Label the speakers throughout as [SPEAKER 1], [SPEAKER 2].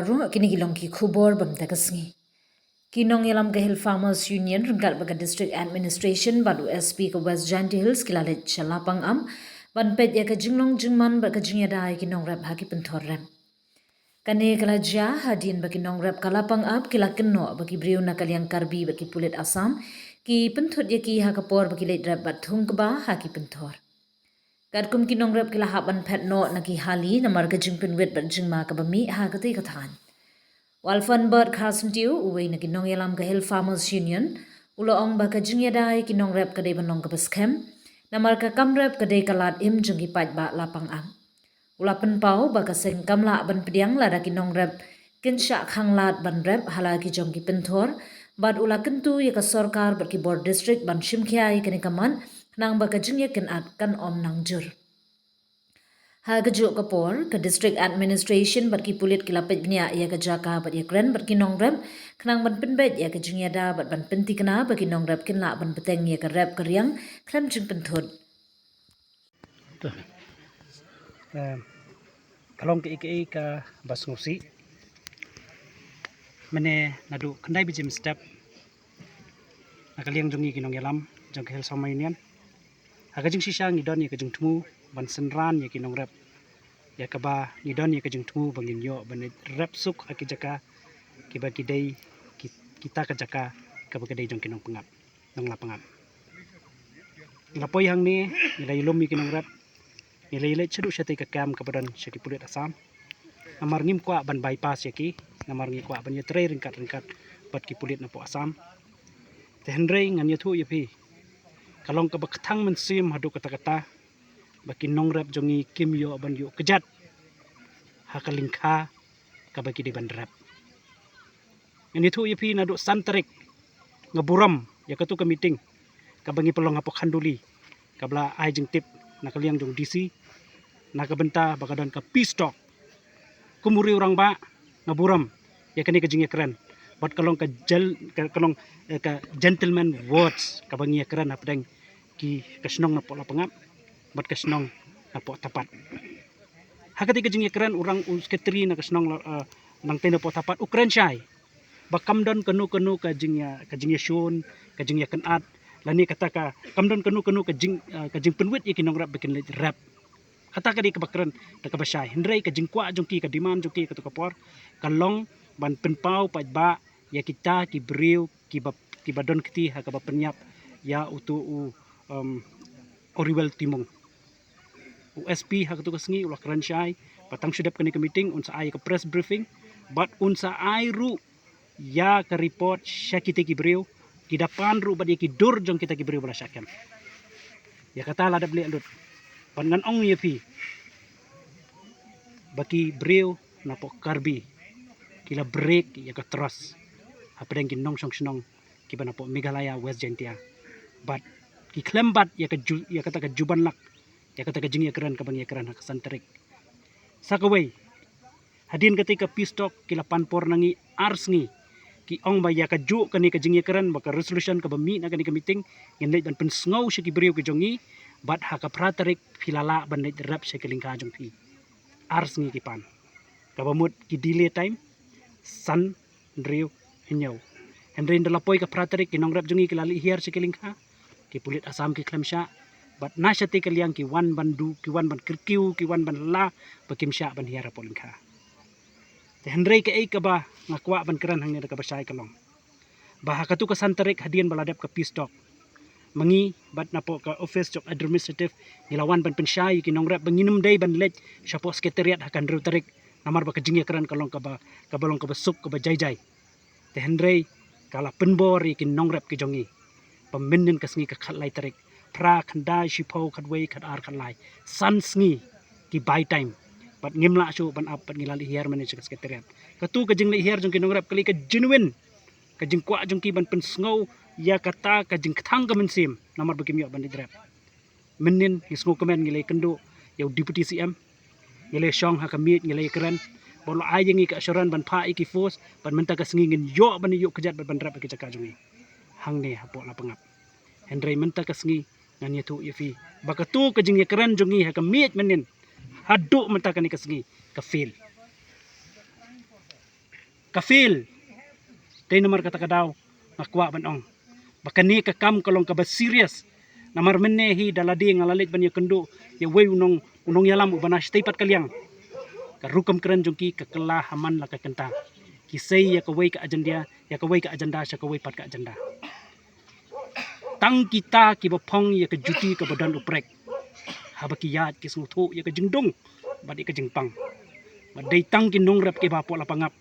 [SPEAKER 1] Kini gilong ki khubor bam tagasngi. Kinong yalam Gahil Farmers Union rengkat baga District Administration balu SP ke West Janty Hills kilalit chalapang am ban pet ya ke jinglong jingman baga jingya dai kinong rap haki pentor rem. Kane kalaja hadin bagi nong rap kalapang ab kilakeno bagi briu na kaliang karbi bagi pulit asam ki pentot ya ki hakapor bagi late rap batung keba haki pentor. Kadkum kinong rap kilahaban pet no naki hali namar ke jingpen wet bat jingma kabami ha kati katan. Walfan bird Carson Tiu uwe na kinong yalam Gahil Farmers Union ulo ong baka jingya dai kinong rap kadai banong kabaskem namar ka kam rap kadai kalat im jungi pat ba lapang am. Ula penpau baka seng kamla ban pediang lada kinong rap kinsha khanglat ban rap halagi jongi pentor bad ula kentu ya ka sorkar bat ki board district ban shimkhiai kani kaman nang baka jingya ken at kan om nang jur. Hagajuk kapor ke district administration bat ki pulit kilapet bnia ya ke jaka bat ya kren bat ki nong rap kenang ban penbet ya ke jingya da bat ban penti kena bagi nong rap kinla ban peteng ya ke rap keriang krem jing penthod.
[SPEAKER 2] Kalong ke ka bas ngusi mene nadu kendai bijim step nakaliang jongi kinong yalam jong Gahil Farmers Union hagajing sisa ngidon ya kajing tumu ban senran ya kinong rep ya kaba ngidon ya kajing tumu bangin yo ban rep suk aki jaka kiba kidai kita ka jaka kaba kidai jong kinong pengap nong lapangap lapoi hang ni nilai lum ya kinong rep nilai cedu syati ka kam kabadan syaki pulit asam namar ngim kwa ban bypass yaki namar ngi kwa ban yetre ringkat bat ki pulit napo asam te hendrei ngan yathu yapi kalong ka bakthang mensim hadu kata-kata baki nong rap jongi kim yo ban yo kejat hakalingkha ka baki di ban rap ngan yathu yapi nadu santarik ngaburam yakatu ka meeting ka bangi pelong apo khanduli kabla ai jing tip nakaliang jong DC nakabenta bakadan ka peace talk kumuri orang ba ngaburam ya kani kajing keren bat kalong ka kalong ka gentleman words kabangi keren apdeng ki kasnong na po lapangap bat kasnong na po tapat hakati kajing keren orang usketri na kasnong nang teno po tapat ukren syai bakamdon kanu kajing shun kajing kanat lani kata ka kamdon kanu kajing penwit ikinong rap bikin rap kata ka di kabakran ta kabasay hendray ka jingkwa jongki ka diman jongki ka tukapor kalong ban penpau pa ba ya kita ki briu ki badon kiti ha ka penyap ya utu oriwel timong USP ha ka tukasngi ulah kran syai patang sudap kani ka meeting unsa ay ka press briefing but unsa ay ru ya ka report sya kita ki briu ki dapan ru bad ki dur jong kita ki briu bala syakem ya kata ladab li andut pangan ong yepi baki breu napo karbi kila break ya ka trust apeng kinong song kiba napo Meghalaya West Jantia but ki klembat ya kata ka juban lak ya kata ka jingya keren ka bang ya keren ka santarik sakaway hadin ketika peace talk kila panpor nangi ars ngi ki ong ba ya ka ju kani ka jingya keren baka resolution ka bami na kani ka meeting yan late ban pensngaw siya ki breu ki jongi bat haka pratarik filala bandit rap sa kilingka jong pi ars ngi kipan kabamut ki delay time san driu hinyaw hendrin dalapoy ka pratarik kinong rap jongi kilali hiar sa kilingka ki pulit asam ki klemsya bat nasya ti kaliang ki wan bandu ki wan ban kirkiw ki wan ban la bakim sya ban hiar po lingka te hendray ka ay ka ba ngakwa ban kran hangni ka basay kalong bah katu ka santarik hadian baladap ka peace talk mangi bat na po ka office of administrative nilawan ban pensyay kinong rap banginum day ban let siya po sekretariat hakan ru tarik namar ba kajingya kran kalong ka ba kabalong ka basuk ka ba jay te hendray kala penbor kinong rap ki jongi paminin kasngi ka khatlay tarik pra khandai shipo khadway khadar khatlay san sngi ki by time bat ngimla syu ban up pat ngilali hiar man sa sekretariat katu kajing hiar jong kinong rap kali ka genuine kajing kwa jong ki ban pensngaw ya kata kajing kathang ka mensim namar bagim yo bandit rap menin hisngo komen ngilay kendo yaw deputy CM ngilay syong ha kamit ngilay keren bolo ayeng ka assuran ban pa iki force ban menta ka singin yo ban yo kejat ban rap ki jaka jongi hang ne hapo lapangap hendray menta ka singi ngan yetu yefi bakatu kajing keren jongi ha kamit menin hadu menta ka ni ka singi ka feel kafil day namar kata kadaw ngakwa banong bakani ka kam kalong ka ba serious namar menehi daladi ngalalit ban ya kendo ya way unong yalam ubana staypat kaliang karukam keren jongki kakela haman la ka kenta kisay ya kaway ka agenda ya kaway ka agenda siya kaway pat ka agenda tang kita kibapong ya ka juti ka badan uprek habakiyat kismuto ya ka jingdong badi ka jingpang baday tang kinong rap kibapo la pangap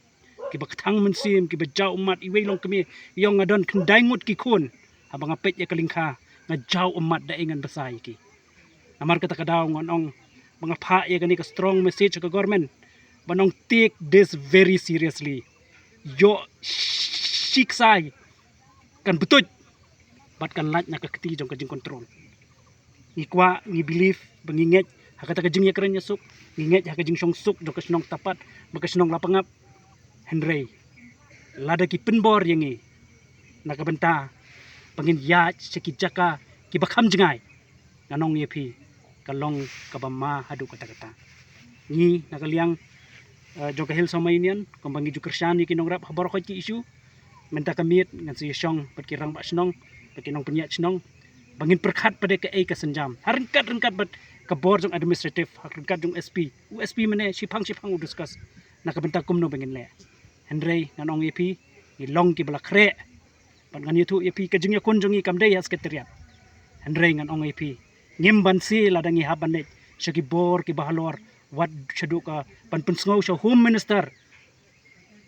[SPEAKER 2] kibakatang mensim kibajaw umat iway long kami yung ngadon kendaingut kikun habang apet ya kalingka ngajaw umat daingan basay ki namar kata kadaw ngonong mga pa ya gani ka strong message ka government banong take this very seriously yo siksay kan betut bat kan lat na kakti jong kajing kontrol ikwa ni belief banginget hakata kajing ya keren yasuk nginget hakajing song suk jong kasnong tapat bakasnong lapangap Henry lada ki penbor yangi nakabenta pangin yat sekijaka kibakam jengai nganong yepi kalong kabama hadu kata-kata ni nakaliang jong kahil sa mainian kumbangi ju Kristiani kinong rap habarokot ki isu menta kamit ngan si syong patkirang ba snong pakinong penyat snong bangin perkat pada ke ai kasenjam harengkat bat kabor jong administrative harengkat jong USP mene sipang udiskas nakabenta kumno bangin le Henry nganong yepi ilong ki balakre pan ngan yutu yepi kajing yakun jong ikam day sekretariat Henry nganong yepi ngimban si ladangi habanet syaki bor ki bahalor wat syadu ka panpensngaw sa home minister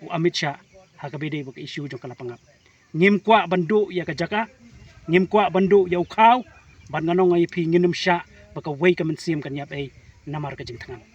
[SPEAKER 2] u Amit Shah hakabide bok issue jong kalapangap ngim kwa bandu ya kajaka ngim kwa bandu ya ukaw ban nganong ay pi nginum sya baka way ka mensim kanyap ay namar kajing tangan